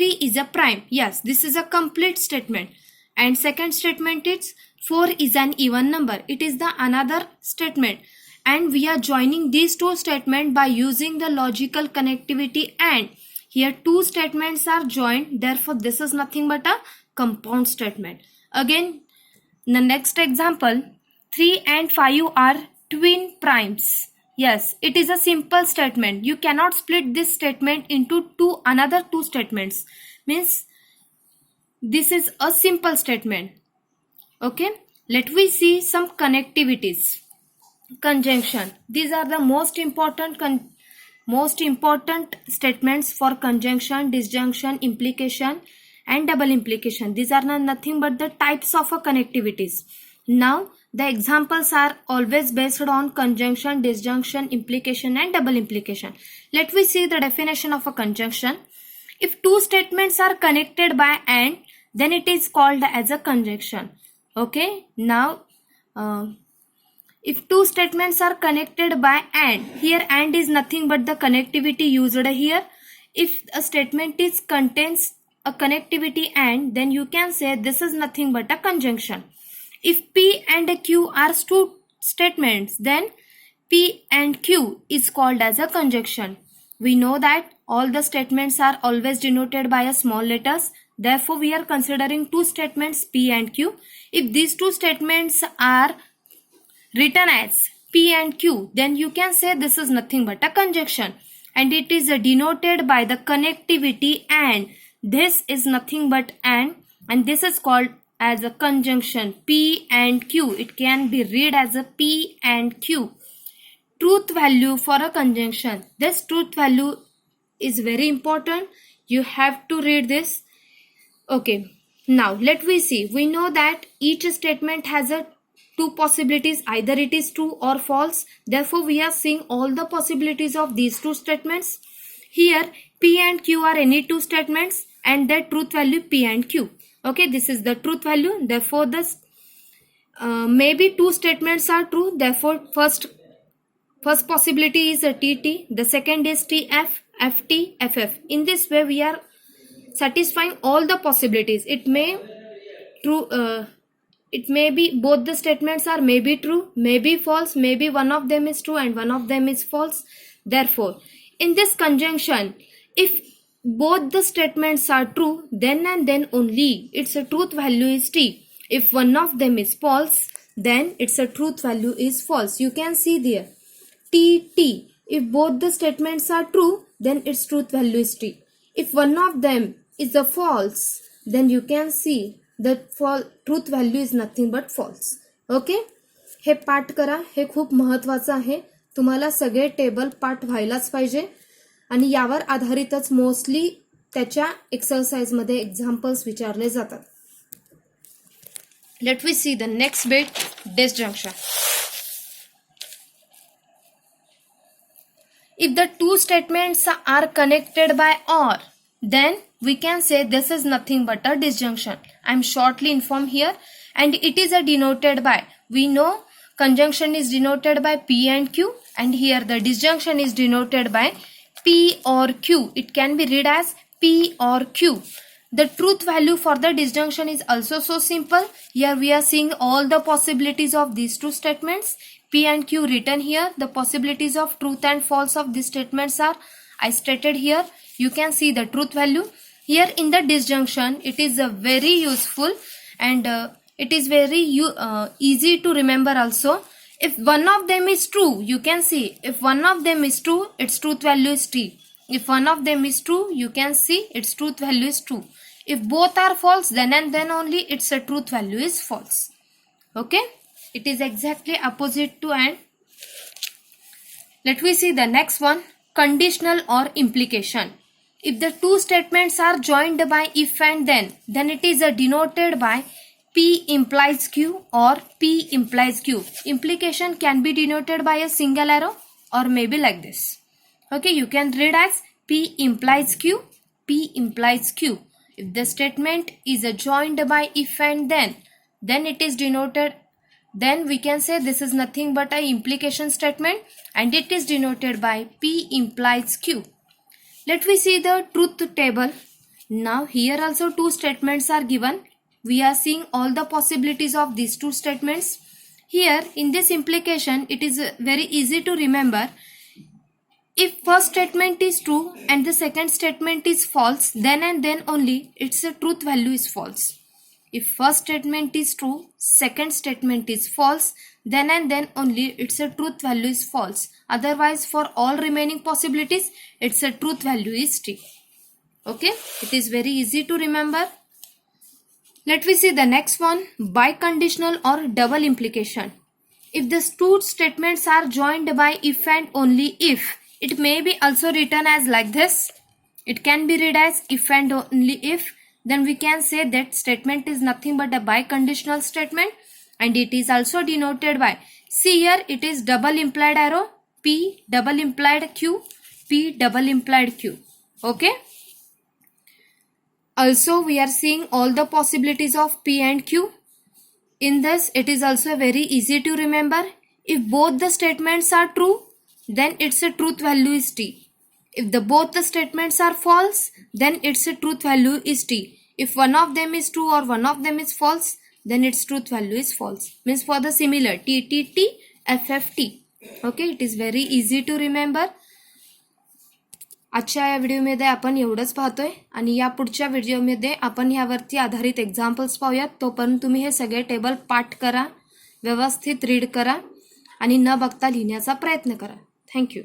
3 is a prime. Yes, this is a complete statement. And second statement is 4 is an even number. It is the another statement. And we are joining these two statements by using the logical connectivity and. Here two statements are joined. Therefore, this is nothing but a compound statement. Again, the next example, 3 and 5 are twin primes. Yes, it is a simple statement. You cannot split this statement into another two statements. Means this is a simple statement. Okay, let we see some connectivities. Conjunction. These are the most important statements for conjunction, disjunction, implication and double implication. These are nothing but the types of connectivities. Now the examples are always based on conjunction, disjunction, implication and double implication. Let me see the definition of a conjunction. If two statements are connected by and, then it is called as a conjunction. Okay, now if two statements are connected by and, here and is nothing but the connectivity used here. If a statement contains a connectivity and, then you can say this is nothing but a conjunction. If P and Q are two statements, then P and Q is called as a conjunction. We know that all the statements are always denoted by a small letters. Therefore, we are considering two statements P and Q. If these two statements are written as P and Q, then you can say this is nothing but a conjunction. And it is denoted by the connectivity and. This is nothing but and this is called as a conjunction P and Q. It can be read as a P and Q. Truth value for a conjunction. This truth value is very important. You have to read this. Okay, now let we see. We know that each statement has two possibilities. Either it is true or false. Therefore, we are seeing all the possibilities of these two statements. Here, P and Q are any two statements and their truth value P and Q. Okay, this is the truth value. Therefore, this maybe two statements are true. Therefore, first possibility is a TT. The second is TF, FT, FF. In this way, we are satisfying all the possibilities. It may be both the statements are maybe true, maybe false, maybe one of them is true and one of them is false. Therefore, in this conjunction, if both the statements are true, then and then only its truth value is T. If one of them is false, then its truth value is false. You can see there T. If both the statements are true, then its truth value is T. If one of them is a false, then you can see the truth value is nothing but false. Okay, हे पाठ करा. हे खूप महत्त्वाचं आहे. तुम्हाला सगळे table पाठ व्हायलाच पाहिजे आणि यावर आधारितच मोस्टली त्याच्या एक्सरसाइज मध्ये एक्झाम्पल्स विचारले जातात. Let we see the next bit, disjunction. If the two statements are connected by or, then we can say this is nothing but a disjunction. I am shortly informed here and it is denoted by, we know conjunction is denoted by P and Q and here the disjunction is denoted by P or Q. It can be read as P or Q. The truth value for the disjunction is also so simple. Here we are seeing all the possibilities of these two statements. P and Q written here. The possibilities of truth and false of these statements are I stated here. You can see the truth value. Here in the disjunction, it is very useful and it is very easy to remember also. If one of them is true, you can see if one of them is true, its truth value is T. If one of them is true, you can see its truth value is true. If both are false, then and then only its truth value is false. Okay, it is exactly opposite to and. Let me see the next one, conditional or implication. If the two statements are joined by if and then it is denoted by P implies Q or P implies Q. Implication can be denoted by a single arrow or maybe like this. Okay, you can read as P implies Q, P implies Q. If the statement is joined by if and then it is denoted, then we can say this is nothing but an implication statement and it is denoted by P implies Q. Let me see the truth table. Now here also two statements are given. We are seeing all the possibilities of these two statements. Here in this implication, it is very easy to remember. If first statement is true and the second statement is false, then and then only its truth value is false. If first statement is true, second statement is false, then and then only its truth value is false. Otherwise, for all remaining possibilities, its truth value is true. Okay, it is very easy to remember. Let me see the next one, biconditional or double implication. If the two statements are joined by if and only if, it may be also written as like this. It can be read as if and only if. Then we can say that statement is nothing but a biconditional statement, and it is also denoted by, see here it is double implied arrow, P double implied Q, P double implied Q. Okay. Also we are seeing all the possibilities of P and Q. In this it is also very easy to remember. If both the statements are true, then its truth value is T. If both the statements are false, then its truth value is T. If one of them is true or one of them is false, then its truth value is false. Means for the similar T, T, T, F, F, T. Okay, it is very easy to remember. आजच्या या व्हिडिओमध्ये आपण एवढंच पाहतोय आणि या पुढच्या व्हिडिओमध्ये आपण ह्यावरती आधारित एक्झाम्पल्स पाहूयात. तोपर्यंत तुम्ही हे सगळे टेबल पाठ करा, व्यवस्थित रीड करा आणि न बघता लिहिण्याचा प्रयत्न करा. थँक्यू.